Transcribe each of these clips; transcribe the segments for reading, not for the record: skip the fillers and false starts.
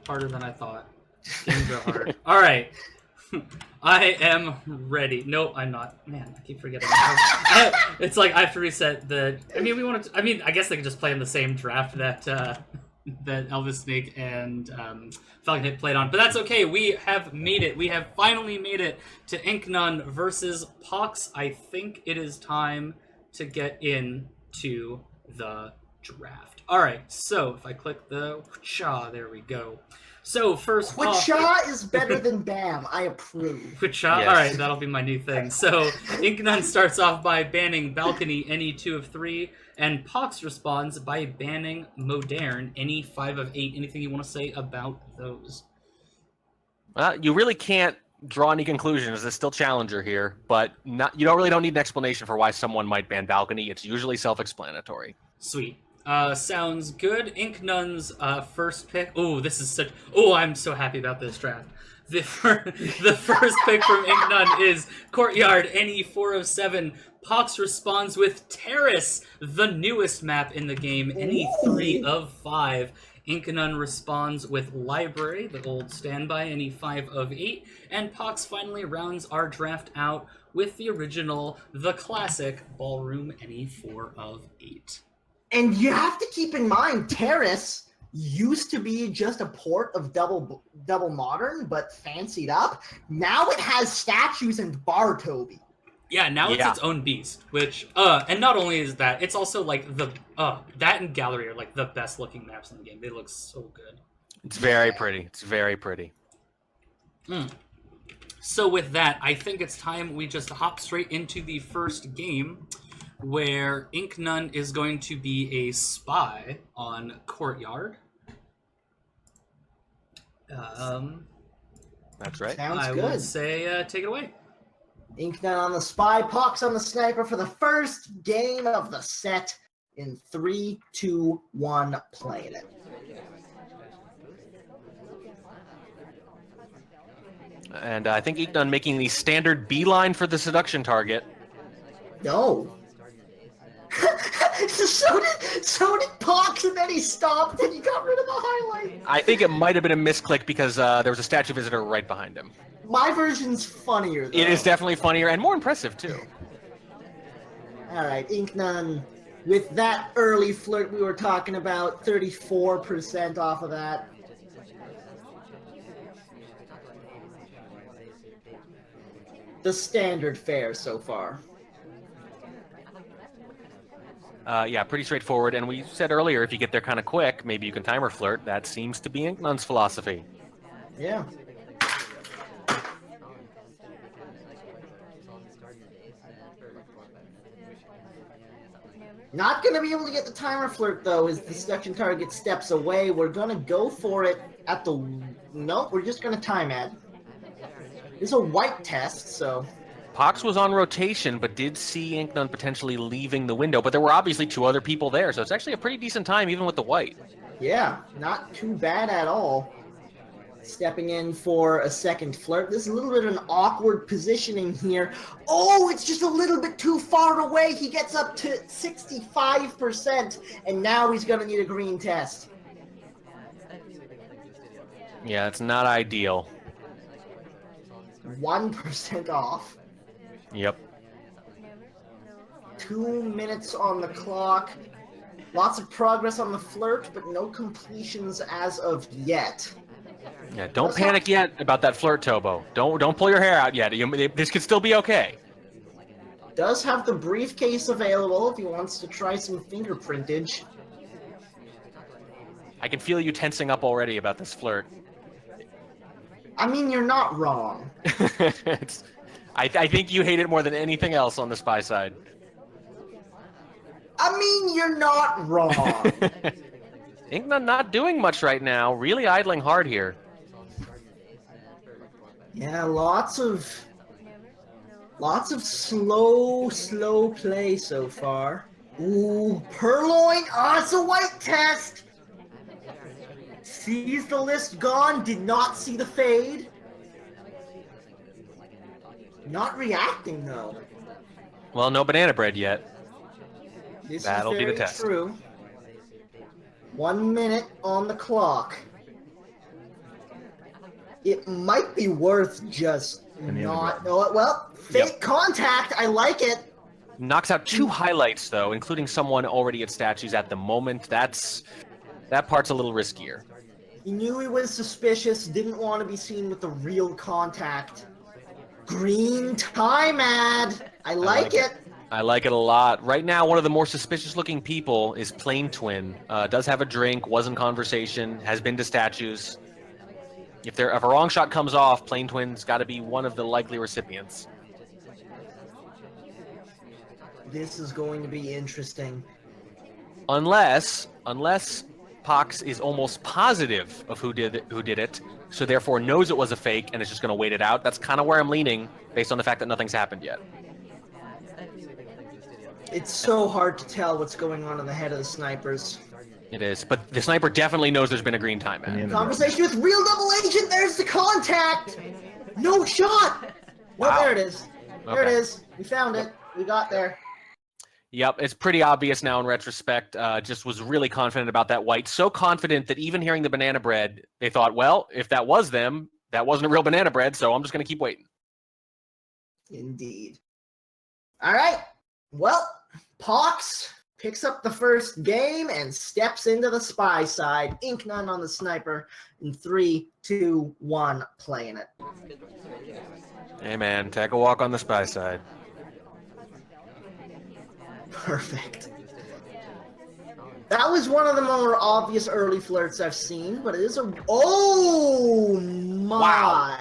harder than I thought. Games are hard. All right. I am ready. No, I'm not. Man, I keep forgetting. It's like I have to reset the. I mean, we want to. I mean, I guess they could just play in the same draft that that Elvis Snake and Falcon Hit played on, but that's okay. We have made it. We have finally made it to Incnone versus Pox. I think it is time to get into the draft. All right. So if I click the cha, there we go. So first off, Quitcha is better than Bam. I approve. Quitcha? Yes. All right, that'll be my new thing. So Incnone starts off by banning Balcony any 2 of 3, and Pox responds by banning Modern any 5 of 8. Anything you want to say about those? Well, you really can't draw any conclusions. There's still Challenger here, but you don't need an explanation for why someone might ban Balcony. It's usually self-explanatory. Sweet. Sounds good. Incnone's first pick. Oh, this is such. Oh, I'm so happy about this draft. The first pick from Incnone is Courtyard, any 4 of 7. Pox responds with Terrace, the newest map in the game, any 3 of 5. Incnone responds with Library, the old standby, any 5 of 8. And Pox finally rounds our draft out with the original, the classic Ballroom, any 4 of 8. And you have to keep in mind, Terrace used to be just a port of double modern, but fancied up. Now it has statues and Bar Toby. Yeah, now it's its own beast, which, and not only is that, it's also like the, that and Gallery are like the best looking maps in the game. They look so good. It's very pretty. It's very pretty. So with that, I think it's time we just hop straight into the first game, where Incnone is going to be a spy on Courtyard. That's right. Sounds I good. would say take it away. Incnone on the spy, Pox on the sniper for the first game of the set in 3, 2, 1, playing it. And I think Incnone making the standard beeline for the seduction target. No. so did Pox, and then he stopped and he got rid of the highlight. I think it might have been a misclick because there was a statue visitor right behind him. My version's funnier, though. It is definitely funnier and more impressive, too. Alright, Incnone, with that early flirt we were talking about, 34% off of that. The standard fare so far. Yeah, pretty straightforward. And we said earlier, if you get there kind of quick, maybe you can timer flirt. That seems to be Incnone's philosophy. Yeah. Not going to be able to get the timer flirt, though, as the seduction target steps away. We're going to go for it at the... Nope, we're just going to time it. It's a white test, so... Pox was on rotation, but did see Incnone potentially leaving the window. But there were obviously 2 other people there, so it's actually a pretty decent time, even with the white. Yeah, not too bad at all. Stepping in for a second flirt. This is a little bit of an awkward positioning here. Oh, it's just a little bit too far away. He gets up to 65%, and now he's going to need a green test. Yeah, it's not ideal. 1% off. Yep. 2 minutes on the clock. Lots of progress on the flirt, but no completions as of yet. Yeah, don't panic yet about that flirt, Tobo. Don't pull your hair out yet. This could still be okay. Does have the briefcase available if he wants to try some fingerprintage. I can feel you tensing up already about this flirt. I mean, you're not wrong. I think you hate it more than anything else on the spy side. I mean, you're not wrong. Incnone not doing much right now. Really idling hard here. Yeah, lots of slow play so far. Ooh, Purloin. Oh, it's a white test. Sees the list gone, did not see the fade. Not reacting, though. Well, no banana bread yet. This That'll is be the very test. true. 1 minute on the clock. it might be worth just not. Oh, well, fake contact. I like it. Knocks out 2 highlights, though, including someone already at statues at the moment. That part's a little riskier. He knew he was suspicious, didn't want to be seen with the real contact. Green time ad. I like it. I like it a lot. Right now, one of the more suspicious-looking people is Plain Twin. Does have a drink, was in conversation, has been to statues. If a wrong shot comes off, Plain Twin's got to be one of the likely recipients. This is going to be interesting. Unless Pox is almost positive of who did it, so therefore knows it was a fake and is just going to wait it out. That's kind of where I'm leaning, based on the fact that nothing's happened yet. It's so hard to tell what's going on in the head of the snipers. It is, but the sniper definitely knows there's been a green time ad. Conversation with real double agent. There's the contact. No shot. Wow. No, there it is. There it Okay. is. We found it. We got there. Yep, it's pretty obvious now in retrospect. Just was really confident about that white. So confident that even hearing the banana bread, they thought, well, if that was them, that wasn't a real banana bread, so I'm just going to keep waiting. Indeed. All right. Well, Pox picks up the first game and steps into the spy side. Incnone on the sniper in 3, 2, 1, playing it. Hey, man, take a walk on the spy side. Perfect. That was one of the more obvious early flirts I've seen, but it is a... Oh, my. Wow.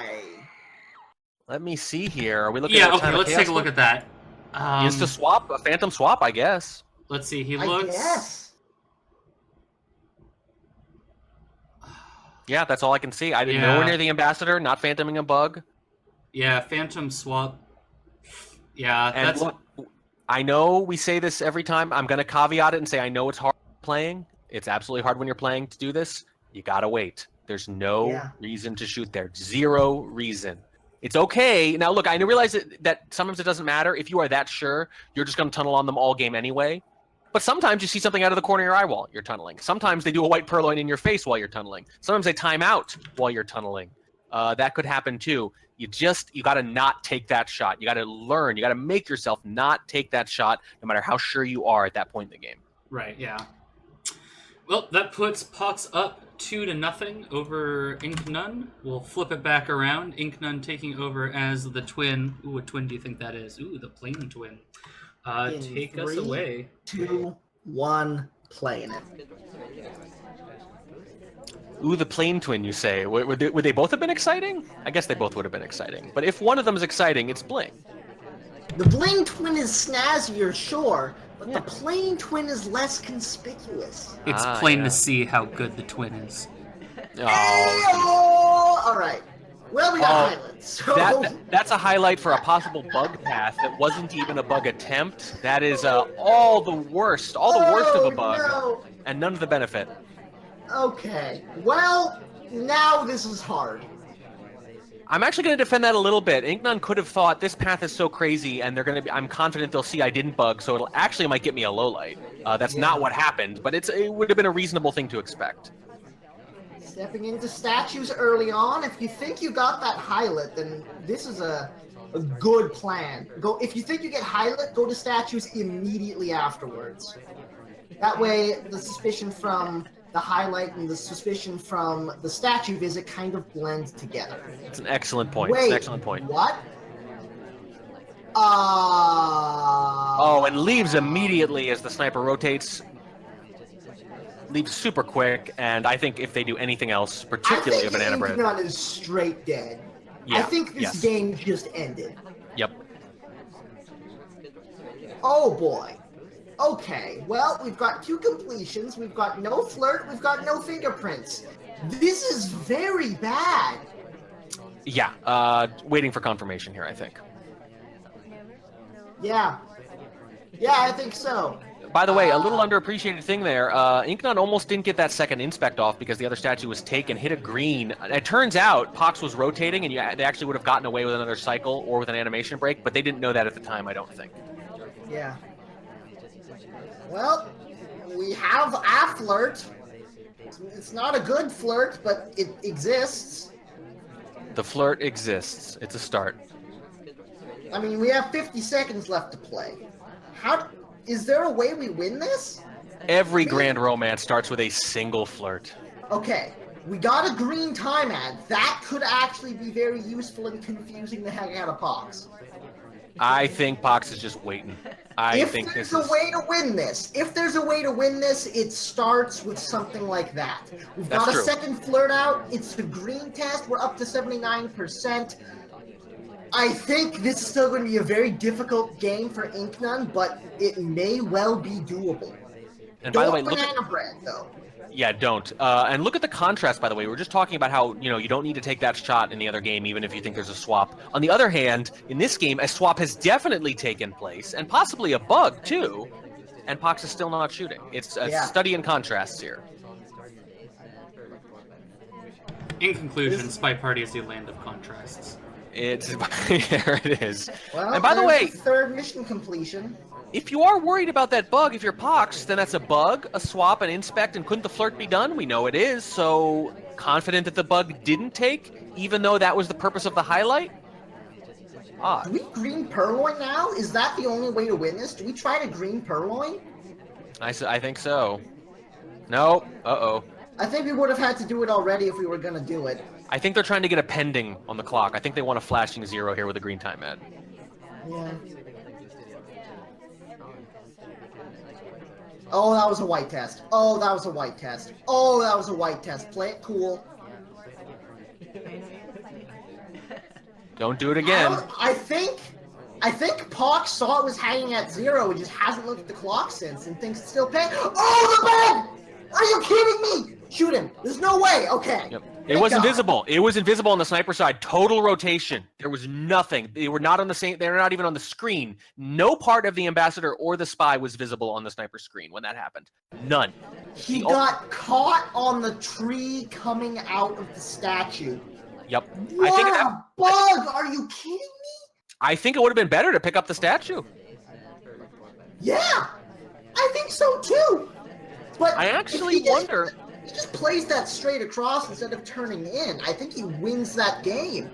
Let me see here. Are we looking at okay, let's take a look at that. Just a swap, a phantom swap, I guess. Let's see, he I looks... guess. Yeah, that's all I can see. I didn't nowhere near the ambassador, not phantoming a bug. Yeah, phantom swap. Yeah, And that's... look, I know we say this every time. I'm going to caveat it and say I know it's hard playing. It's absolutely hard when you're playing to do this. You got to wait. There's no reason to shoot there. Zero reason. It's okay. Now, look, I realize that sometimes it doesn't matter. If you are that sure, you're just going to tunnel on them all game anyway. But sometimes you see something out of the corner of your eye while you're tunneling. Sometimes they do a white purloin in your face while you're tunneling. Sometimes they time out while you're tunneling. That could happen too. You got to not take that shot. You got to learn. You got to make yourself not take that shot, no matter how sure you are at that point in the game. Right, yeah. Well, that puts Pox up 2-0 over Incnone. We'll flip it back around. Incnone taking over as the twin. Ooh, what twin do you think that is? Ooh, the Plain Twin. Take us away. 2, 1, playing it. Ooh, the Plain Twin, you say. Would they both have been exciting? I guess they both would have been exciting. But if one of them is exciting, it's Bling. The Bling Twin is snazzier, sure, but the Plain Twin is less conspicuous. It's plain to see how good the twin is. Oh, all right. Well, we got highlights. So... That's a highlight for a possible bug path that wasn't even a bug attempt. That is all the worst of a bug, and none of the benefit. Okay, well, now this is hard. I'm actually going to defend that a little bit. Incnone could have thought this path is so crazy, and I'm confident they'll see I didn't bug, so it'll actually might get me a low light. That's not what happened, but it would have been a reasonable thing to expect. Stepping into statues early on. If you think you got that highlight, then this is a good plan. If you think you get highlight, go to statues immediately afterwards. That way, the suspicion from the highlight and the suspicion from the statue visit kind of blend together. It's an excellent point. Wait, it's an excellent point. What? And leaves immediately as the sniper rotates. Leaves super quick, and I think if they do anything else, particularly a banana bread, Incnone is straight dead. Yeah, I think this game just ended. Yep. Oh boy. Okay, well, we've got 2 completions, we've got no flirt, we've got no fingerprints. This is very bad. Yeah, waiting for confirmation here, I think. Yeah. Yeah, I think so. By the way, a little underappreciated thing there, Incnone almost didn't get that second inspect off because the other statue was taken, hit a green. It turns out Pox was rotating, and they actually would have gotten away with another cycle or with an animation break, but they didn't know that at the time, I don't think. Yeah. Well, we have a flirt. It's not a good flirt, but it exists. The flirt exists. It's a start. I mean, we have 50 seconds left to play. Is there a way we win this? Every grand romance starts with a single flirt. Okay, we got a green time ad. That could actually be very useful in confusing the heck out of Pox. I think Pox is just waiting. If there's a way to win this, it starts with something like that. We've got a second flirt out. It's the green test. We're up to 79%. I think this is still going to be a very difficult game for Incnone, but it may well be doable. And by the way, look at banana bread, though. Yeah, don't. And look at the contrast, by the way. We were just talking about how, you don't need to take that shot in the other game, even if you think there's a swap. On the other hand, in this game, a swap has definitely taken place, and possibly a bug, too, and Pox is still not shooting. It's a study in contrasts here. In conclusion, Spy Party is the land of contrasts. There it is. Well, and by the way, third mission completion. If you are worried about that bug, if you're Pox, then that's a bug, a swap, an inspect, and couldn't the flirt be done? We know it is, so confident that the bug didn't take, even though that was the purpose of the highlight? Do we green purloin now? Is that the only way to win this? Do we try to green purloin? I think so. No. Uh-oh. I think we would have had to do it already if we were going to do it. I think they're trying to get a pending on the clock. I think they want a flashing 0 here with a green time ad. Yeah. Oh, that was a white test. Oh, that was a white test. Oh, that was a white test. Play it cool. Don't do it again. I think Pox saw it was hanging at 0 and just hasn't looked at the clock since and thinks it's still paying. Oh, the bag! Are you kidding me? Shoot him. There's no way. Okay. Yep. It was invisible. It was invisible on the sniper side. Total rotation. There was nothing. They were not on the same. They're not even on the screen. No part of the ambassador or the spy was visible on the sniper screen when that happened. None. He got caught on the tree coming out of the statue. Yep. What a bug! Are you kidding me? I think it would have been better to pick up the statue. Yeah, I think so too. But I actually wonder. He just plays that straight across instead of turning in. I think he wins that game.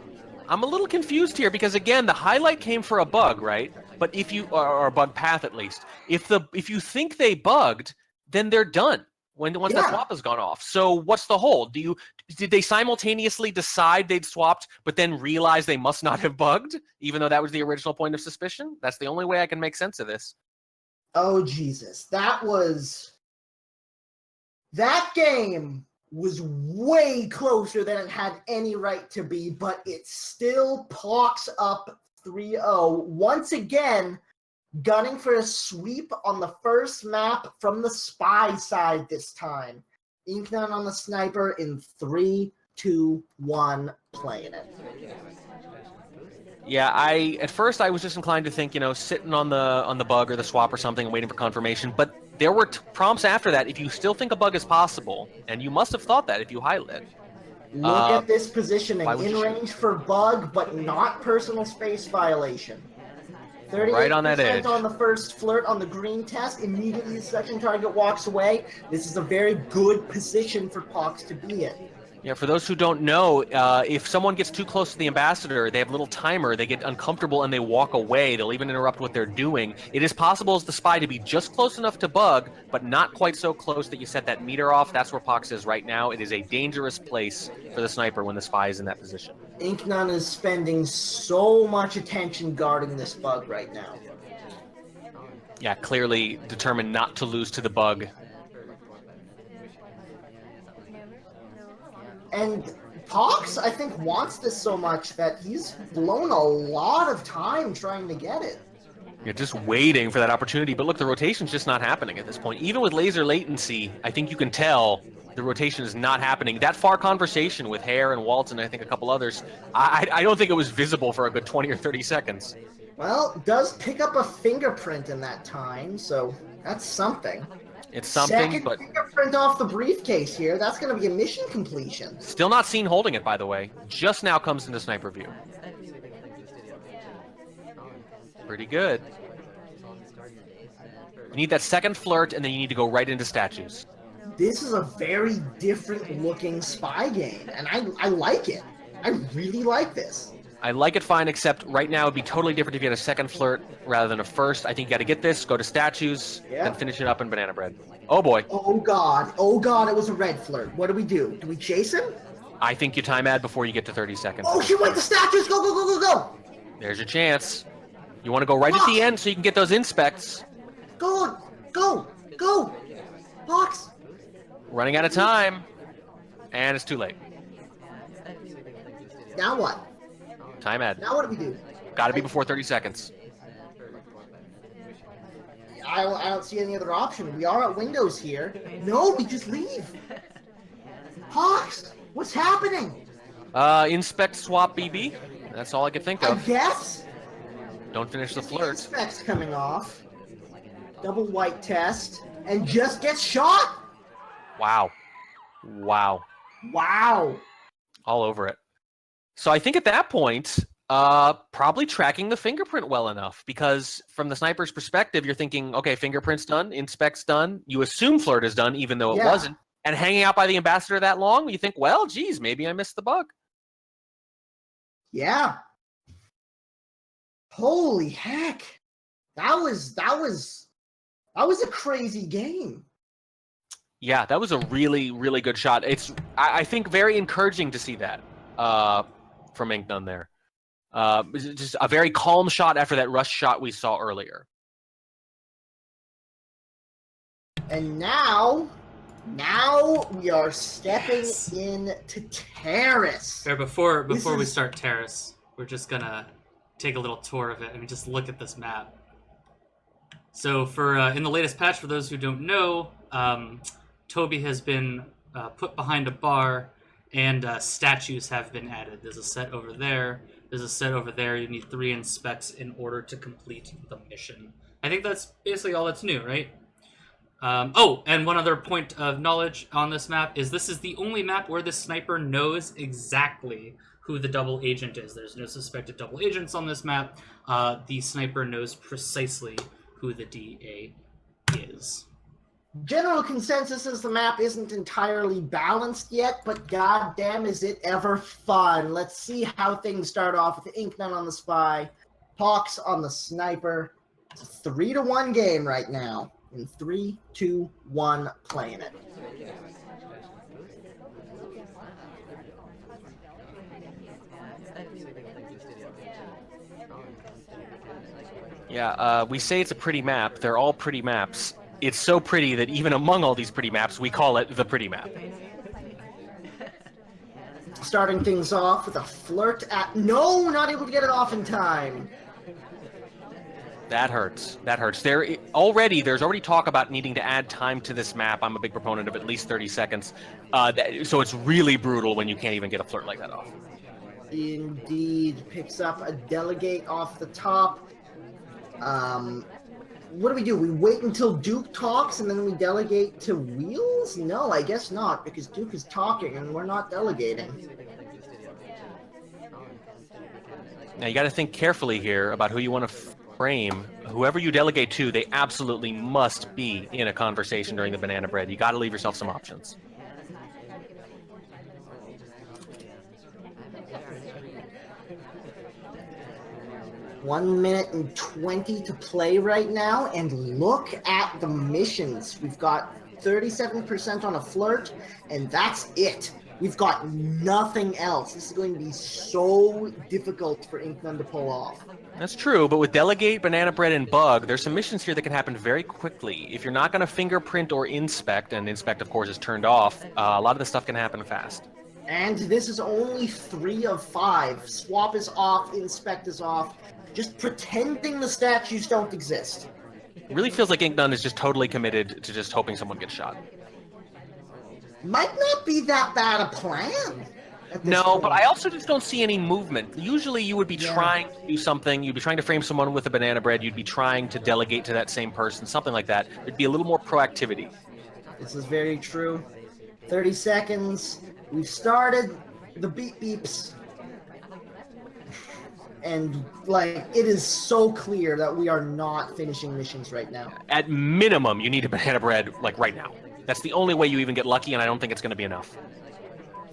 I'm a little confused here because, again, the highlight came for a bug, right? But if you, or a bug path at least, if you think they bugged, then they're done once that swap has gone off. So what's the hold? Did they simultaneously decide they'd swapped, but then realize they must not have bugged, even though that was the original point of suspicion? That's the only way I can make sense of this. Oh, Jesus. That game was way closer than it had any right to be, but it still Pox up 3-0. Once again, gunning for a sweep on the first map from the spy side this time. Incnone on the sniper in 3, 2, 1, playing it. Yeah, at first I was just inclined to think, sitting on the bug or the swap or something and waiting for confirmation, but there were prompts after that. If you still think a bug is possible, and you must have thought that if you highlight. Look at this positioning. In range for bug, but not personal space violation. 38% right on that edge. On the first flirt on the green test. Immediately the second target walks away. This is a very good position for Pox to be in. Yeah, for those who don't know, if someone gets too close to the ambassador, they have a little timer, they get uncomfortable and they walk away. They'll even interrupt what they're doing. It is possible as the spy to be just close enough to bug, but not quite so close that you set that meter off. That's where Pox is right now. It is a dangerous place for the sniper when the spy is in that position. Incnone is spending so much attention guarding this bug right now. Yeah, clearly determined not to lose to the bug. And Pox, I think, wants this so much that he's blown a lot of time trying to get it. You're just waiting for that opportunity. But look, the rotation's just not happening at this point. Even with laser latency, I think you can tell the rotation is not happening. That far conversation with Hare and Waltz and I think a couple others, I don't think it was visible for a good 20 or 30 seconds. Well, it does pick up a fingerprint in that time, so that's something. It's something, Second but fingerprint off the briefcase here. That's going to be a mission completion. Still not seen holding it, by the way. Just now comes into sniper view. Pretty good. You need that second flirt, and then you need to go right into statues. This is a very different looking spy game, and I like it. I really like this. I like it fine, except right now it'd be totally different if you had a second flirt rather than a first. I think you got to get this, go to statues, then finish it up in banana bread. Oh boy. Oh god, it was a red flirt. What do we do? Do we chase him? I think you time ad before you get to 30 seconds. Oh, he went to statues! Go, go, go, go, go! There's your chance. You want to go right at the end so you can get those inspects. Go, go, go! Fox! Running out of time. And it's too late. Now what? Time ad. Now what do we do? Got to be before 30 seconds. I don't see any other option. We are at windows here. No, we just leave. Hawks, what's happening? Inspect, swap, BB. That's all I could think I of. guess. Don't finish the The flirt. inspect's coming off. Double white test. And just gets shot? Wow. Wow. Wow. All over it. So I think at that point, probably tracking the fingerprint well enough, because from the sniper's perspective, you're thinking, okay, fingerprint's done, inspect's done. You assume flirt is done, even though it wasn't. And hanging out by the ambassador that long, you think, well, geez, maybe I missed the bug. Yeah. Holy heck. That was a crazy game. Yeah, that was a really, really good shot. It's, I think, very encouraging to see that from Incnone there. Just a very calm shot after that rush shot we saw earlier. And now we are stepping into Terrace. Before we start Terrace, we're just gonna take a little tour of it. I mean, just look at this map. So for in the latest patch, for those who don't know, Toby has been put behind a bar, and statues have been added. There's a set over there. There's a set over there. You need 3 inspects in order to complete the mission. I think that's basically all that's new, right? Oh, and one other point of knowledge on this map is this is the only map where the sniper knows exactly who the double agent is. There's no suspected double agents on this map. The sniper knows precisely who the DA is. General consensus is the map isn't entirely balanced yet, but goddamn is it ever fun. Let's see how things start off with Incnone on the spy, Hawks on the sniper. It's a 3-1 game right now. In 3, 2, 1, playing it. Yeah, we say it's a pretty map. They're all pretty maps. It's so pretty that even among all these pretty maps, we call it the pretty map. Starting things off with a flirt at... No, not able to get it off in time. That hurts. That hurts. There's already talk about needing to add time to this map. I'm a big proponent of at least 30 seconds. So it's really brutal when you can't even get a flirt like that off. Indeed. Picks up a delegate off the top. What do we do? We wait until Duke talks and then we delegate to Wheels? No, I guess not, because Duke is talking and we're not delegating. Now you got to think carefully here about who you want to frame. Whoever you delegate to, they absolutely must be in a conversation during the banana bread. You got to leave yourself some options. One minute and 20 to play right now, and look at the missions. We've got 37% on a flirt, and that's it. We've got nothing else. This is going to be so difficult for Incnone to pull off. That's true, but with Delegate, Banana Bread, and Bug, there's some missions here that can happen very quickly. If you're not going to fingerprint or inspect, and inspect, of course, is turned off, a lot of this stuff can happen fast. And this is only 3 of 5. Swap is off, inspect is off. Just pretending the statues don't exist. It really feels like Incnone is just totally committed to just hoping someone gets shot. Might not be that bad a plan. No, but I also just don't see any movement. Usually you would be trying to do something. You'd be trying to frame someone with a banana bread. You'd be trying to delegate to that same person, something like that. There'd be a little more proactivity. This is very true. 30 seconds. We've started. The beep beeps. And, like, it is so clear that we are not finishing missions right now. At minimum, you need a banana bread, like, right now. That's the only way you even get lucky, and I don't think it's going to be enough.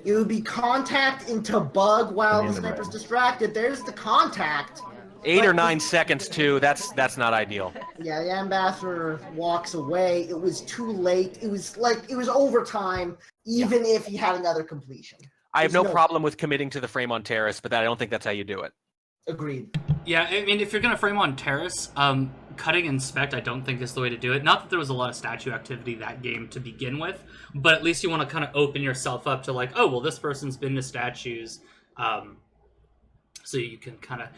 It would be contact into bug while the Banana sniper's bread. distracted. There's the contact. 8 or But 9 seconds too. That's not ideal. Yeah, the ambassador walks away. It was too late. It was overtime, even if he had another completion. I have There's no problem with committing to the frame on terrace, but I don't think that's how you do it. Agreed. Yeah, I mean, if you're gonna frame on terrace, cutting inspect I don't think is the way to do it. Not that there was a lot of statue activity that game to begin with, but at least you want to kind of open yourself up to like, oh well, this person's been to statues, so you can kind of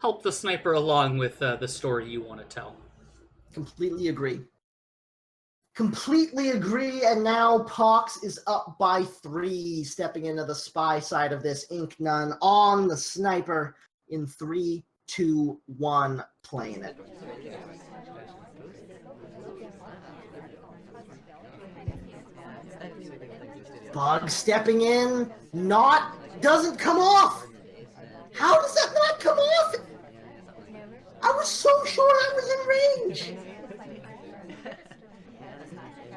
help the sniper along with the story you want to tell. Completely agree. Completely agree, and now Pox is up by 3, stepping into the spy side of this. Incnone on the sniper in 3, 2, 1, playing it. Bug stepping in, doesn't come off. How does that not come off? I was so sure I was in range.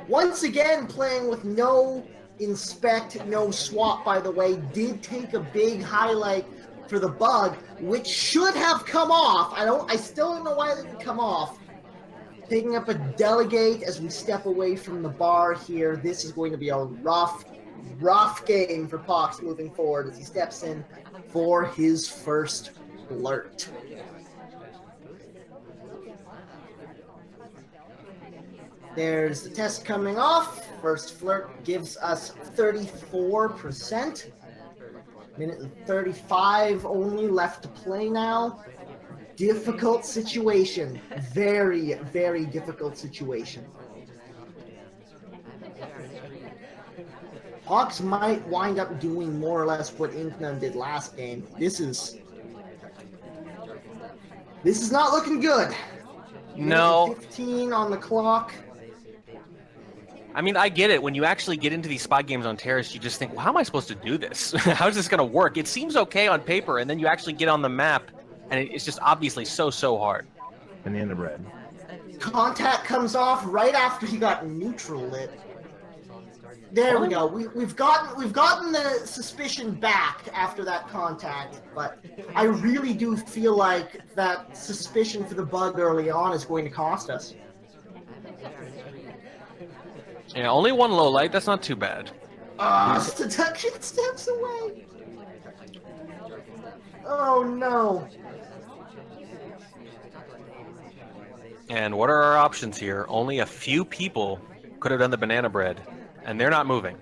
Once again, playing with no inspect, no swap, by the way, did take a big highlight for the bug, which should have come off. I still don't know why it didn't come off. Picking up a delegate as we step away from the bar here. This is going to be a rough game for Pox moving forward as he steps in for his first flirt. There's the test coming off. First flirt gives us 34%. Minute and 35 only left to play now. Difficult situation. Very, very difficult situation. Hawks might wind up doing more or less what Incnone did last game. This is not looking good. No. 15 on the clock. I mean, I get it. When you actually get into these spy games on terrace, you just think, well, how am I supposed to do this? How is this going to work? It seems okay on paper, and then you actually get on the map, and it's just obviously so hard. Banana bread. Contact comes off right after he got neutral lit. There we go. We've gotten the suspicion back after that contact, but I really do feel like that suspicion for the bug early on is going to cost us. Yeah, only one low light. That's not too bad. Seduction steps away. Oh no. And what are our options here? Only a few people could have done the banana bread, and they're not moving.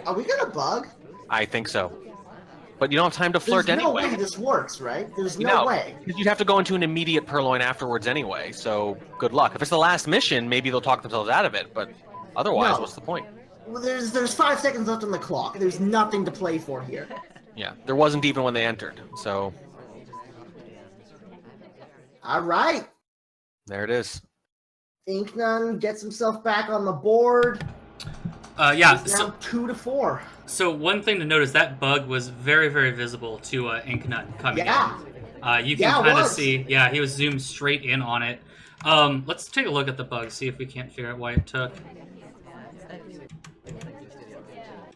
Are we gonna bug? I think so. But you don't have time to flirt There's anyway. no way this works, right? There's no way. Because you'd have to go into an immediate purloin afterwards anyway, so good luck. If it's the last mission, maybe they'll talk themselves out of it, but otherwise, No. what's the point? Well, there's 5 seconds left on the clock. There's nothing to play for here. Yeah, there wasn't even when they entered, so All right. there it is. Incnone gets himself back on the board. Yeah, He's now 2-4. so one thing to note is that bug was very, very visible to Incnone coming Yeah. in. You can Yeah, it kind of was. see, yeah, he was zoomed straight in on it. Let's take a look at the bug, see if we can't figure out why it took.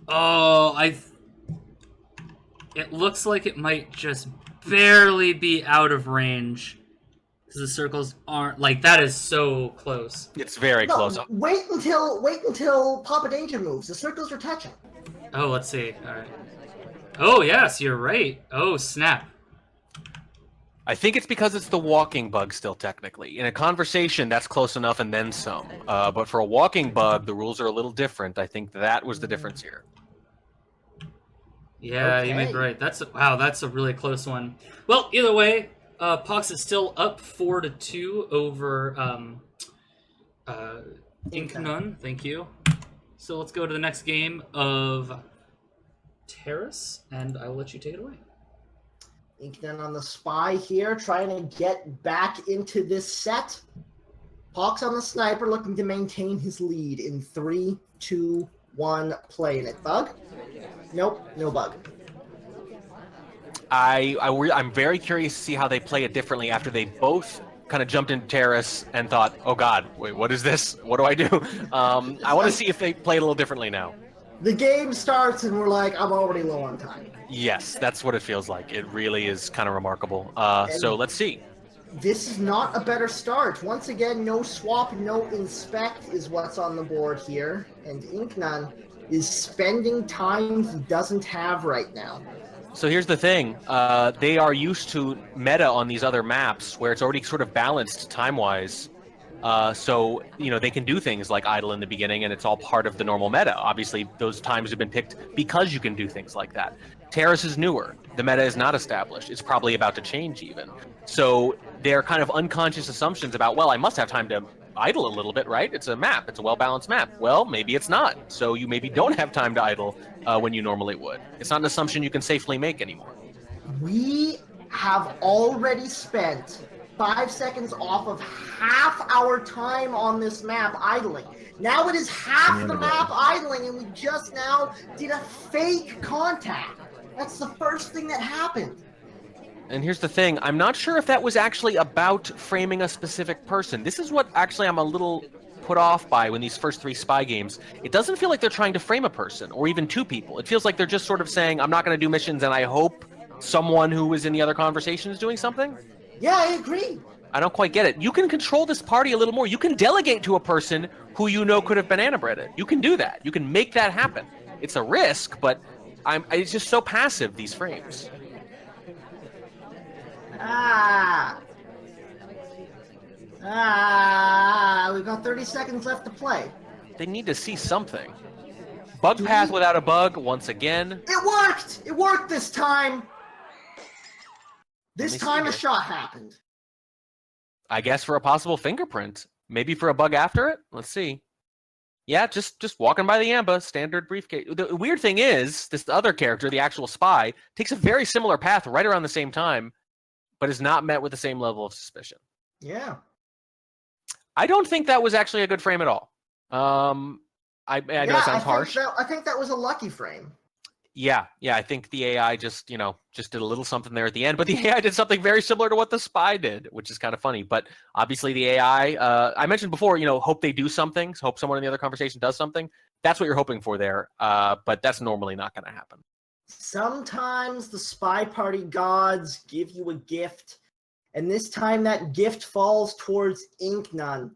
Oh, it looks like it might just barely be out of range. Because the circles aren't, like, that is so close. It's very No, close. wait until Papa Danger moves. The circles are touching. Oh, let's see. All right. Oh, yes, you're right. Oh, snap. I think it's because it's the walking bug still, technically. In a conversation, that's close enough and then some. But for a walking bug, the rules are a little different. I think that was the difference here. Yeah, you may be right. Wow, that's a really close one. Well, either way, Pox is still up 4-2 over Incnone. Thank you. So let's go to the next game of Terrace, and I will let you take it away. Incnone on the spy here, trying to get back into this set. Pox on the sniper, looking to maintain his lead in 3, 2, 1, playing it. Bug? Nope, no bug. I'm very curious to see how they play it differently after they both kind of jumped into Terrace and thought, oh god, wait, what is this? What do I do? I want to see if they play it a little differently now. The game starts and we're like, I'm already low on time. Yes, that's what it feels like. It really is kind of remarkable. So let's see. This is not a better start. Once again, no swap, no inspect is what's on the board here. And Incnone is spending time he doesn't have right now. So here's the thing. They are used to meta on these other maps where it's already sort of balanced time-wise. So, they can do things like idle in the beginning, and it's all part of the normal meta. Obviously, those times have been picked because you can do things like that. Terrace is newer. The meta is not established. It's probably about to change even. So they're kind of unconscious assumptions about, well, I must have time to idle a little bit, right? It's a map. It's a well-balanced map. Well, maybe it's not. So you maybe don't have time to idle when you normally would. It's not an assumption you can safely make anymore. We have already spent 5 seconds off of half our time on this map idling. Now it is half the map idling, and we just now did a fake contact. That's the first thing that happened. And here's the thing, I'm not sure if that was actually about framing a specific person. This is what actually I'm a little put off by when these first 3 spy games. It doesn't feel like they're trying to frame a person, or even 2 people. It feels like they're just sort of saying, I'm not going to do missions, and I hope someone who was in the other conversation is doing something. Yeah, I agree. I don't quite get it. You can control this party a little more. You can delegate to a person who could have banana breaded. You can do that. You can make that happen. It's a risk, but it's just so passive, these frames. We've got 30 seconds left to play. They need to see something. Bug path without a bug, once again. It worked! It worked this time! This time a shot happened. I guess for a possible fingerprint. Maybe for a bug after it? Let's see. Yeah, just walking by the Amba, standard briefcase. The weird thing is, this other character, the actual spy, takes a very similar path right around the same time, but is not met with the same level of suspicion. Yeah. I don't think that was actually a good frame at all. I know it sounds harsh. I think that was a lucky frame. Yeah, I think the AI just did a little something there at the end, but the AI did something very similar to what the spy did, which is kind of funny. But obviously the AI, I mentioned before, hope they do something, hope someone in the other conversation does something. That's what you're hoping for there, but that's normally not going to happen. Sometimes the spy party gods give you a gift, and this time that gift falls towards Incnone.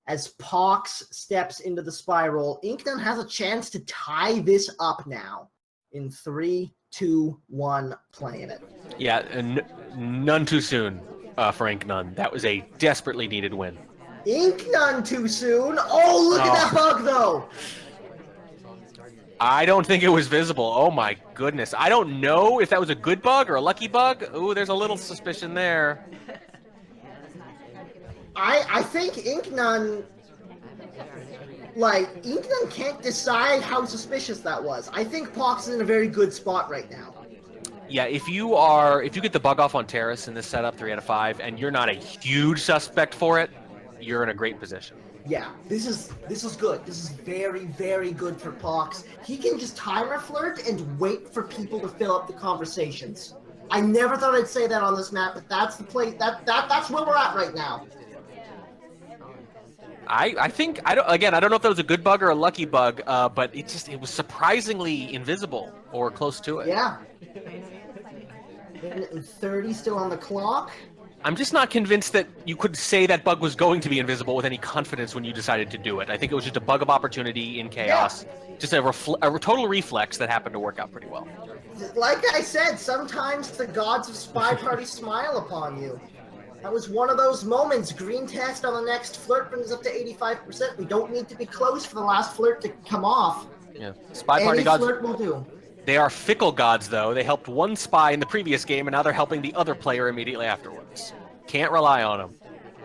As Pox steps into the spy role, Incnone has a chance to tie this up now. In 3, 2, 1, playing it. Yeah, and none too soon for Incnone. That was a desperately needed win. Incnone too soon? Oh, look at that bug, though! I don't think it was visible. Oh my goodness. I don't know if that was a good bug or a lucky bug. Ooh, there's a little suspicion there. I think Incnone... Incnone can't decide how suspicious that was. I think Pox is in a very good spot right now. Yeah, if you get the bug off on Terrace in this setup, 3 out of 5, and you're not a huge suspect for it, you're in a great position. Yeah, this is good. This is very, very good for Pox. He can just timer flirt and wait for people to fill up the conversations. I never thought I'd say that on this map, but that's the play. That's where we're at right now. I think I don't know if that was a good bug or a lucky bug, but it was surprisingly invisible or close to it. Yeah. Minute and 30 still on the clock. I'm just not convinced that you could say that bug was going to be invisible with any confidence when you decided to do it. I think it was just a bug of opportunity in chaos, just a total reflex that happened to work out pretty well. Like I said, sometimes the gods of Spy Party smile upon you. That was one of those moments. Green test on the next flirt brings up to 85%. We don't need to be close for the last flirt to come off. Yeah, Spy Party gods. Any flirt will do. They are fickle gods, though. They helped one spy in the previous game, and now they're helping the other player immediately afterwards. Can't rely on them.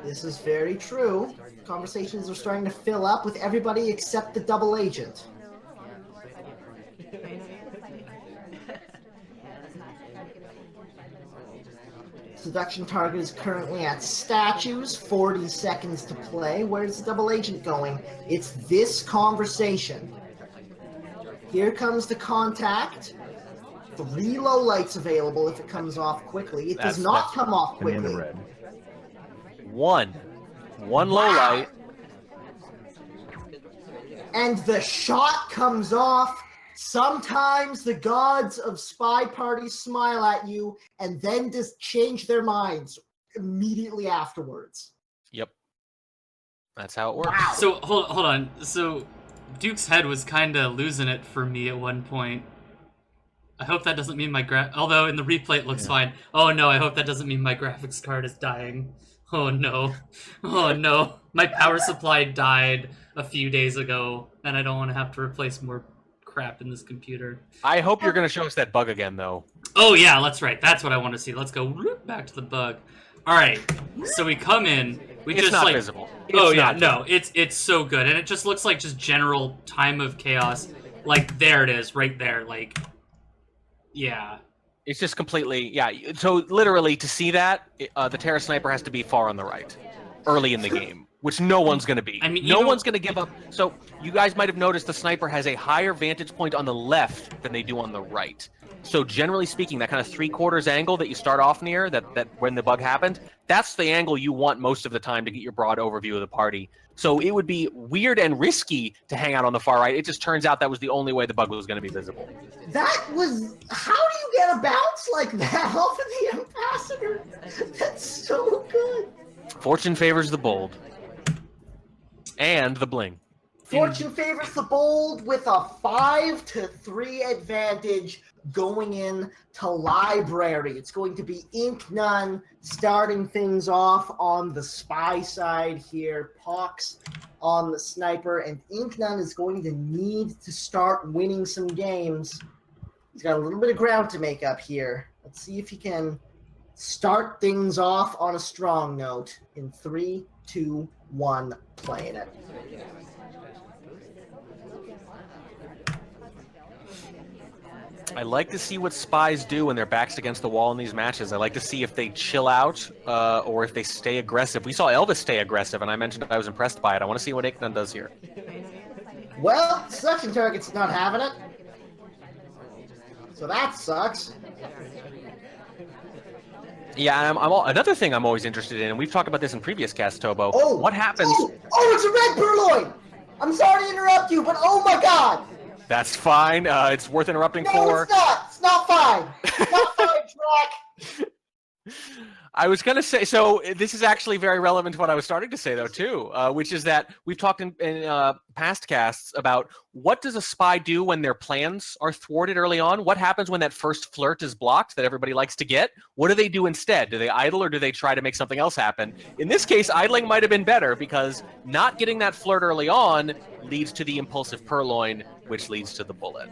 This is very true. Conversations are starting to fill up with everybody except the double agent. Seduction target is currently at statues, 40 seconds to play. Where's the double agent going? It's this conversation. Here comes the contact. 3 low lights available if it comes off quickly. It does not come off quickly. One low light. And the shot comes off. Sometimes the gods of spy parties smile at you and then just change their minds immediately afterwards. Yep. That's how it works. Wow. So hold on. So Duke's head was kind of losing it for me at one point. I hope that doesn't mean my although in the replay it looks fine. Oh no, I hope that doesn't mean my graphics card is dying. Oh no. Oh no. My power supply died a few days ago, and I don't want to have to replace more crap in this computer. I hope you're going to show us that bug again, though. Oh yeah, that's right. That's what I want to see. Let's go back to the bug. All right. So we come in. We It's just not like visible. oh It's yeah, not no, it's so good, and it just looks like just general time of chaos. Like there it is, right there. Like yeah. It's just completely, yeah. So literally, to see that, the Terra Sniper has to be far on the right, early in the game, which no one's going to be. I mean, no one's going to give up. So you guys might have noticed the Sniper has a higher vantage point on the left than they do on the right. So generally speaking, that kind of 3/4 angle that you start off near, that when the bug happened, that's the angle you want most of the time to get your broad overview of the party. So it would be weird and risky to hang out on the far right. It just turns out that was the only way the bug was going to be visible. That was... How do you get a bounce like that off of the Ambassador? That's so good. Fortune favors the bold. And the bling. Fortune favors the bold with a 5-3 advantage going in to library. It's going to be Incnone starting things off on the spy side here. Pox on the sniper, and Incnone is going to need to start winning some games. He's got a little bit of ground to make up here. Let's see if he can start things off on a strong note in 3, 2, 1, playing it. I like to see what spies do when their back's against the wall in these matches. I like to see if they chill out or if they stay aggressive. We saw Elvis stay aggressive, and I mentioned I was impressed by it. I want to see what Incnone does here. Well, suction target's not having it. So that sucks. Yeah, and another thing I'm always interested in, and we've talked about this in previous casts, Tobo. Oh, what happens? Oh, it's a red purloin! I'm sorry to interrupt you, but oh my god! That's fine. It's worth interrupting No, for. it's not. It's not fine. It's not fine, Drac. I was going to say, so this is actually very relevant to what I was starting to say, though, too, which is that we've talked in past casts about what does a spy do when their plans are thwarted early on? What happens when that first flirt is blocked that everybody likes to get? What do they do instead? Do they idle or do they try to make something else happen? In this case, idling might have been better because not getting that flirt early on leads to the impulsive purloin, which leads to the bullet.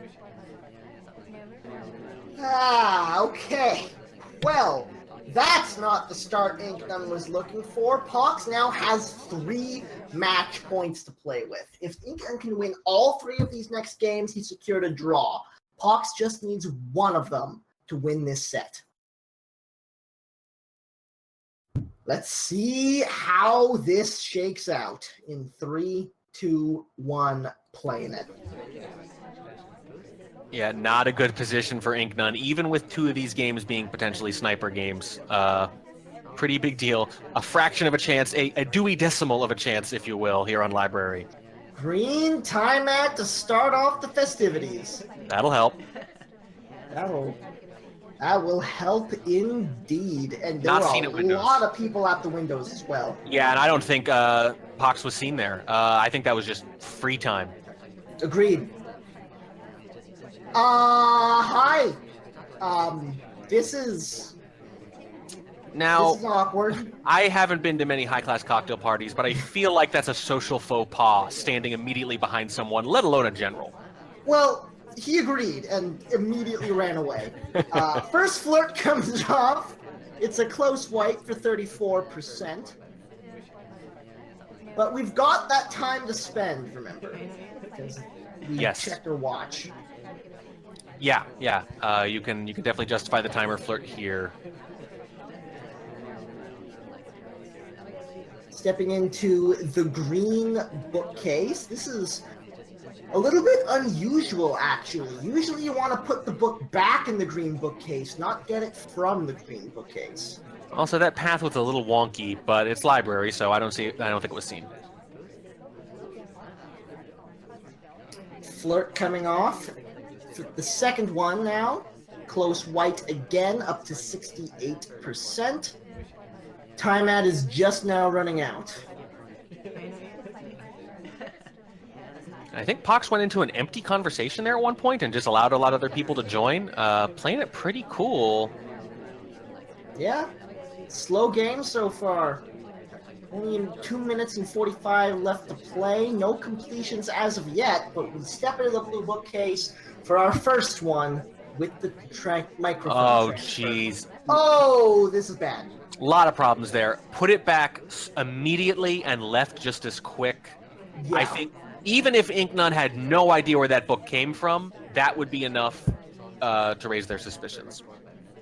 Ah, okay. Well, that's not the start Incnone was looking for. Pox now has 3 match points to play with. If Incnone can win all 3 of these next games, he secured a draw. Pox just needs 1 of them to win this set. Let's see how this shakes out in 3, 2, 1, playing it. Yeah, not a good position for Incnone, even with 2 of these games being potentially sniper games. Pretty big deal. A fraction of a chance, a Dewey Decimal of a chance, if you will, here on Library. Green time at to start off the festivities. That'll help. That will help indeed. And there Not are seen at a windows. lot of people at the windows as well. Yeah, and I don't think Pox was seen there. I think that was just free time. Agreed. Hi. This is awkward. I haven't been to many high-class cocktail parties, but I feel like that's a social faux pas, standing immediately behind someone, let alone a general. Well, he agreed and immediately ran away. First flirt comes off. It's a close white for 34%. But we've got that time to spend, remember? Because we checked our watch. Yeah. You can definitely justify the timer flirt here. Stepping into the green bookcase. This is a little bit unusual, actually. Usually you want to put the book back in the green bookcase, not get it from the green bookcase. Also, that path was a little wonky, but it's library, so I don't think it was seen. Flirt coming off. the second one now. Close white again, up to 68%. Time ad is just now running out. I think Pox went into an empty conversation there at one point and just allowed a lot of other people to join. Playing it pretty cool. Yeah, slow game so far. Only 2 minutes and 45 left to play. No completions as of yet, but we step into the blue bookcase for our first one with the microphone. Oh, transfer. jeez. Oh, this is bad. A lot of problems there. Put it back immediately and left just as quick. Yeah. I think even if Incnone had no idea where that book came from, that would be enough to raise their suspicions.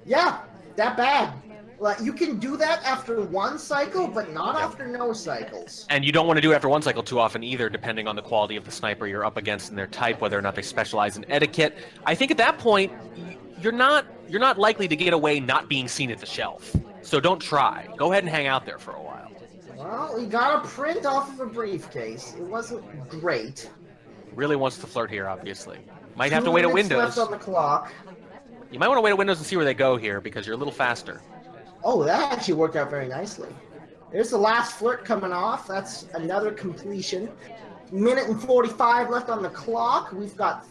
Yeah, that bad. Like, you can do that after one cycle, but not after no cycles. And you don't want to do it after one cycle too often either, depending on the quality of the sniper you're up against and their type, whether or not they specialize in etiquette. I think at that point, you're not likely to get away not being seen at the shelf. So don't try. Go ahead and hang out there for a while. Well, he got a print off of a briefcase. It wasn't great. Really wants to flirt here, obviously. Might have to wait at windows. Left on the clock. You might want to wait at windows and see where they go here because you're a little faster. Oh, that actually worked out very nicely. There's the last flirt coming off. That's another completion. Minute and 45 left on the clock. We've got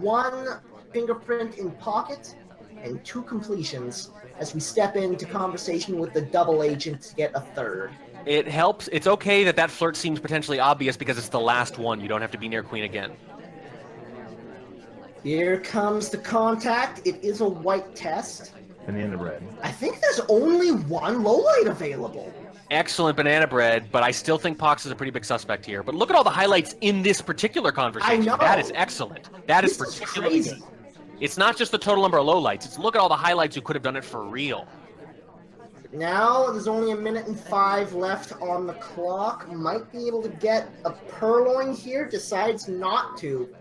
1 fingerprint in pocket and 2 completions as we step into conversation with the double agent to get a third. It helps. It's okay that flirt seems potentially obvious because it's the last one. You don't have to be near queen again. Here comes the contact. It is a white test. Banana bread. I think there's only 1 low light available. Excellent banana bread, but I still think Pox is a pretty big suspect here. But look at all the highlights in this particular conversation. I know. That is excellent. That is particularly crazy. good. It's not just the total number of lowlights. It's look at all the highlights who could have done it for real. Now there's only 1 minute and 5 left on the clock. Might be able to get a purloin here. Decides not to.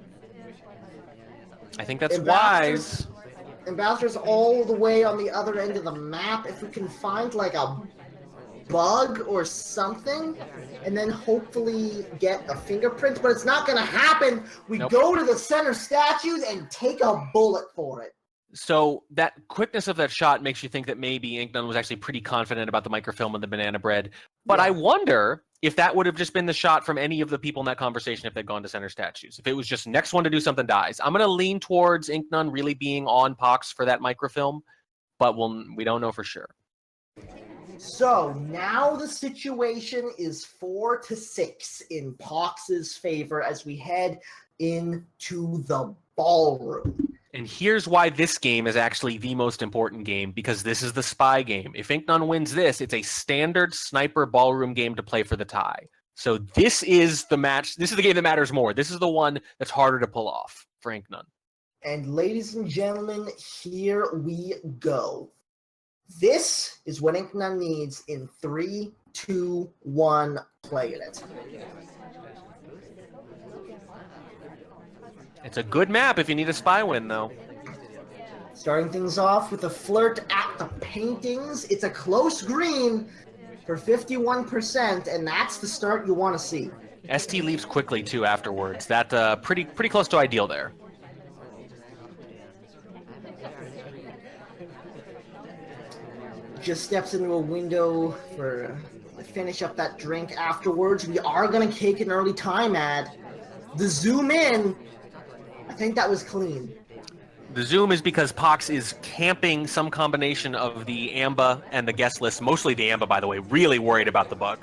I think that's wise. Ambassador's all the way on the other end of the map. If we can find like a bug or something, and then hopefully get a fingerprint, but it's not going to happen. We go to the center statues and take a bullet for it. So that quickness of that shot makes you think that maybe Incnone was actually pretty confident about the microfilm and the banana bread. But I wonder if that would have just been the shot from any of the people in that conversation if they'd gone to center statues. If it was just next one to do something dies. I'm going to lean towards Incnone really being on Pox for that microfilm, but we don't know for sure. So now the situation is 4-6 in Pox's favor as we head into the ballroom. And here's why this game is actually the most important game, because this is the spy game. If Incnone wins this, it's a standard sniper ballroom game to play for the tie. So this is the match. This is the game that matters more. This is the one that's harder to pull off for Incnone. And ladies and gentlemen, here we go. This is what Incnone needs in 3, 2, 1, play it. It's a good map if you need a spy win, though. Starting things off with a flirt at the paintings. It's a close green for 51%, and that's the start you want to see. ST leaves quickly, too, afterwards. That pretty close to ideal there. Just steps into a window to finish up that drink afterwards. We are going to take an early time ad. The zoom in, I think that was clean. The zoom is because Pox is camping some combination of the AMBA and the guest list, mostly the AMBA, by the way, really worried about the bug.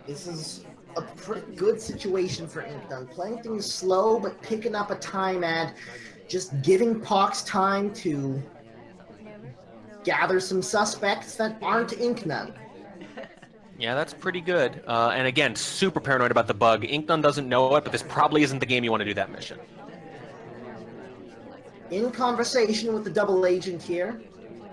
This is a pretty good situation for Incnone. Playing things slow, but picking up a time ad, just giving Pox time to gather some suspects that aren't Incnone. Yeah, that's pretty good. And again, super paranoid about the bug. Incnone doesn't know it, but this probably isn't the game you want to do that mission. In conversation with the double agent here.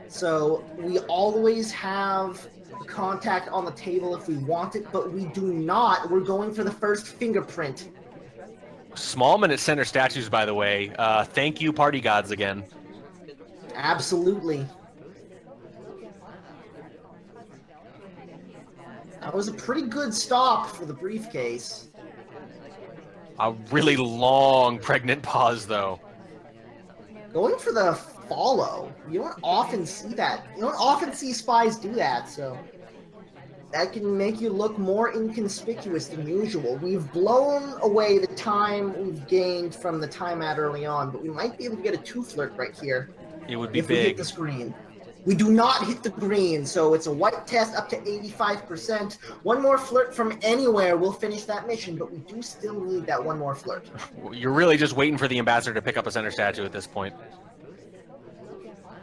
So we always have contact on the table if we want it, but we do not. We're going for the first fingerprint. Smallman at center statues, by the way. Thank you, party gods, again. Absolutely. That was a pretty good stop for the briefcase. A really long pregnant pause, though. Going for the follow. You don't often see that. You don't often see spies do that, so that can make you look more inconspicuous than usual. We've blown away the time we've gained from the timeout early on, but we might be able to get a 2 flirt right here. It would be if we hit big. the screen. We do not hit the green, so it's a white test up to 85%. One more flirt from anywhere will finish that mission, but we do still need that one more flirt. You're really just waiting for the ambassador to pick up a center statue at this point.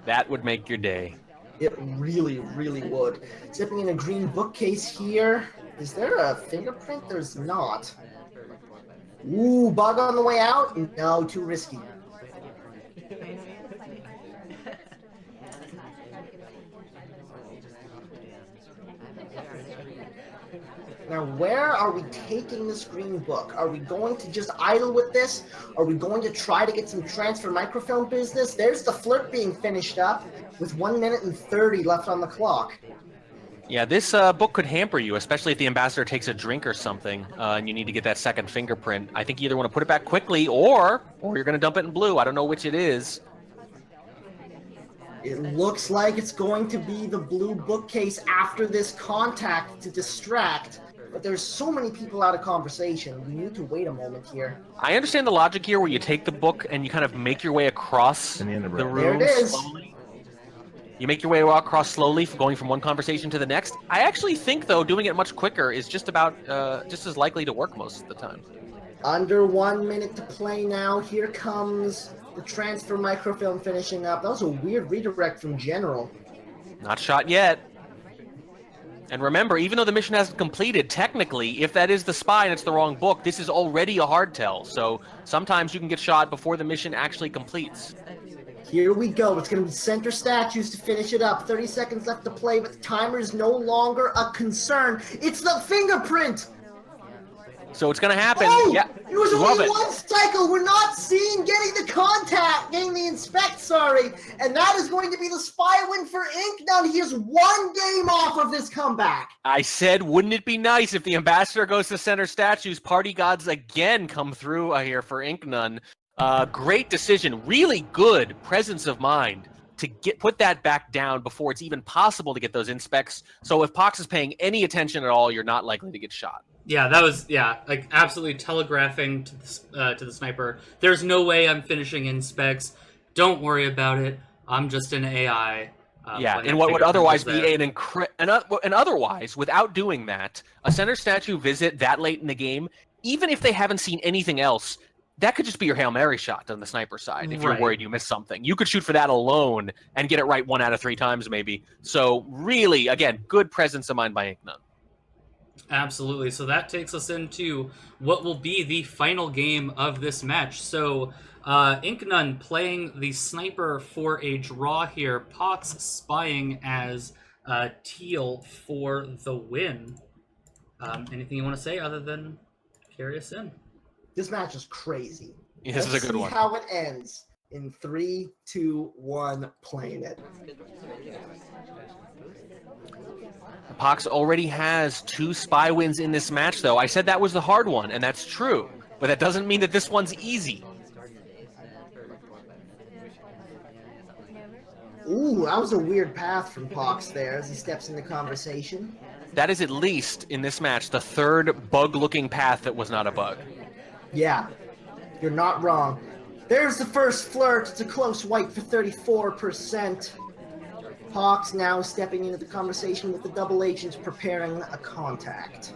That would make your day. It really, really would. Stepping in a green bookcase here. Is there a fingerprint? There's not. Ooh, bug on the way out? No, too risky. Now, where are we taking this green book? Are we going to just idle with this? Are we going to try to get some transfer microfilm business? There's the flirt being finished up with 1 minute and 30 left on the clock. Yeah, this book could hamper you, especially if the ambassador takes a drink or something, and you need to get that second fingerprint. I think you either want to put it back quickly, or you're going to dump it in blue. I don't know which it is. It looks like it's going to be the blue bookcase after this contact to distract. But there's so many people out of conversation. We need to wait a moment here. I understand the logic here where you take the book and you kind of make your way across the room there it is. slowly. You make your way across slowly, going from one conversation to the next. I actually think, though, doing it much quicker is just as likely to work most of the time. Under 1 minute to play now. Here comes the transfer microfilm finishing up. That was a weird redirect from General. Not shot yet. And remember, even though the mission hasn't completed, technically, if that is the spy and it's the wrong book, this is already a hard tell. So sometimes you can get shot before the mission actually completes. Here we go. It's going to be center statues to finish it up. 30 seconds left to play, but the timer is no longer a concern. It's the fingerprint! So it's going to happen. Oh, yeah, it was only one cycle. We're not seeing getting the inspect, sorry. And that is going to be the spy win for Incnone. He is 1 game off of this comeback. I said, wouldn't it be nice if the ambassador goes to center statues, party gods again come through here for Incnone. Great decision. Really good presence of mind to put that back down before it's even possible to get those inspects. So if Pox is paying any attention at all, you're not likely to get shot. Yeah, that was like absolutely telegraphing to the sniper. There's no way I'm finishing in specs. Don't worry about it. I'm just an AI. And what would otherwise be and otherwise, without doing that, a center statue visit that late in the game, even if they haven't seen anything else, that could just be your Hail Mary shot on the sniper side. If you're worried you missed something, you could shoot for that alone and get it right 1 out of 3 times, maybe. So really, again, good presence of mind by Incnone. Absolutely. So that takes us into what will be the final game of this match. So Incnone playing the sniper for a draw here. Pox spying as Teal for the win. Anything you want to say other than carry us in? This match is crazy. Yeah, this is a good one. Let's see how it ends in 3, 2, 1, playing it. Pox already has 2 spy wins in this match, though. I said that was the hard one, and that's true. But that doesn't mean that this one's easy. Ooh, that was a weird path from Pox there as he steps in the conversation. That is at least, in this match, the 3rd bug-looking path that was not a bug. Yeah, you're not wrong. There's the first flirt. It's a close white for 34%. Pox now stepping into the conversation with the double agents preparing a contact.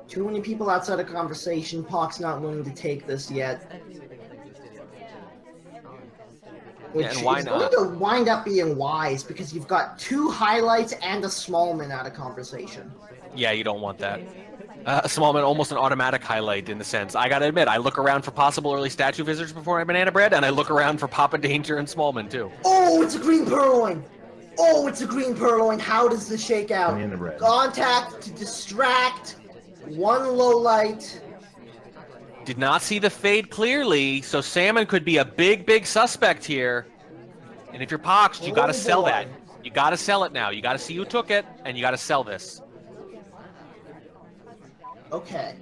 Too many people outside of conversation. Pox not willing to take this yet. Which and why is not? going to wind up being wise because you've got 2 highlights and a Smallman out of conversation. Yeah, you don't want that. Smallman, almost an automatic highlight in the sense. I gotta admit, I look around for possible early statue visitors before I banana bread, and I look around for Papa Danger and Smallman too. Oh, it's a green purloin! Oh, it's a green purloin. How does this shake out? Contact to distract. 1 low light. Did not see the fade clearly, so Salmon could be a big, big suspect here. And if you're Pox, you got to Oh, sell boy. that. You got to sell it now. You got to see who took it, and you got to sell this. Okay.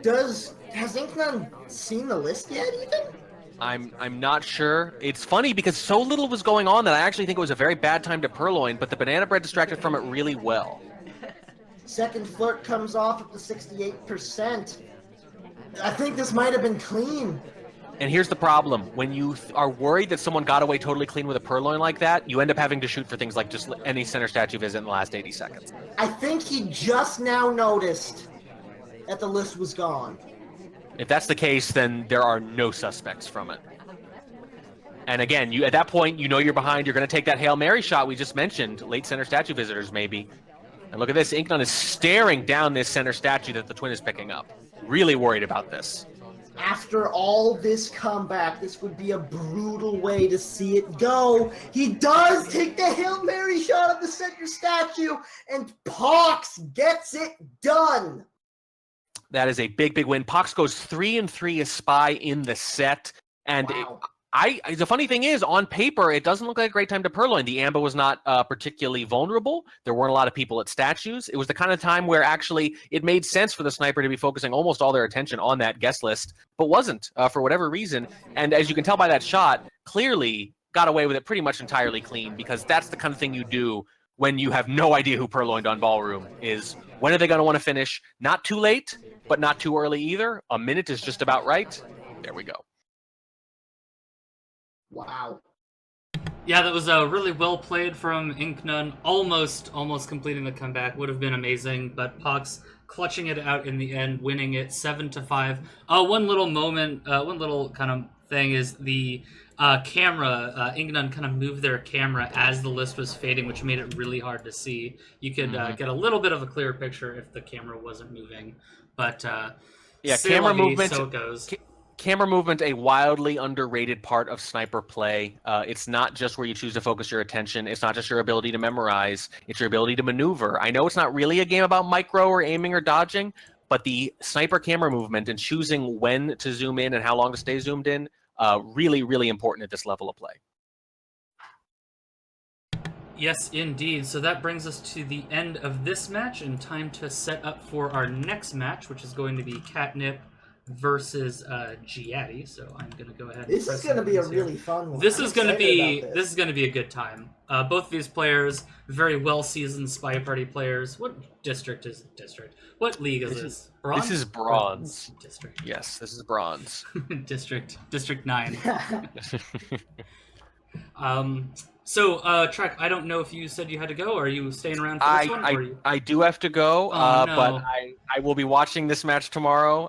Has Incnone seen the list yet, even? I'm not sure. It's funny because so little was going on that I actually think it was a very bad time to Purloin, but the banana bread distracted from it really well. Second flirt comes off at the 68%. I think this might have been clean. And here's the problem. When you are worried that someone got away totally clean with a Purloin like that, you end up having to shoot for things like just any center statue visit in the last 80 seconds. I think he just now noticed that the list was gone. If that's the case, then there are no suspects from it. And again, at that point, you know you're behind. You're going to take that Hail Mary shot we just mentioned, late center statue visitors maybe. And look at this. Incnone is staring down this center statue that the twin is picking up. Really worried about this. After all this comeback, this would be a brutal way to see it go. He does take the Hail Mary shot of the center statue, and Pox gets it done. That is a big, big win. Pox goes 3-3 as Spy in the set. And Wow. the funny thing is, on paper, it doesn't look like a great time to Purloin. The Amba was not particularly vulnerable. There weren't a lot of people at statues. It was the kind of time where actually it made sense for the sniper to be focusing almost all their attention on that guest list, but wasn't for whatever reason. And as you can tell by that shot, clearly got away with it pretty much entirely clean, because that's the kind of thing you do when you have no idea who Purloined on Ballroom is. When are they going to want to finish? Not too late, but not too early either. A minute is just about right. There we go. Wow. Yeah, that was really well played from Incnone. Almost completing the comeback would have been amazing, but Pox clutching it out in the end, winning it 7-5. One little moment, one little kind of thing is the camera. Incnone kind of moved their camera as the list was fading, which made it really hard to see. You could get a little bit of a clearer picture if the camera wasn't moving, but yeah, camera movement. So it goes. Camera movement, a wildly underrated part of sniper play. It's not just where you choose to focus your attention. It's not just your ability to memorize. It's your ability to maneuver. I know it's not really a game about micro or aiming or dodging, but the sniper camera movement and choosing when to zoom in and how long to stay zoomed in, really, really important at this level of play. Yes, indeed. So that brings us to the end of this match and time to set up for our next match, which is going to be Catnip versus Giatti. So I'm going to go ahead. This is going to be a really fun one. This is going to be a good time. Both of these players, very well seasoned Spy Party players. What district is it? District? What league is this? Bronze? This is bronze. District. Yes, this is bronze. District 9. So, Trek, I don't know if you said you had to go, or are you staying around for this one? I do have to go, no. but I will be watching this match tomorrow.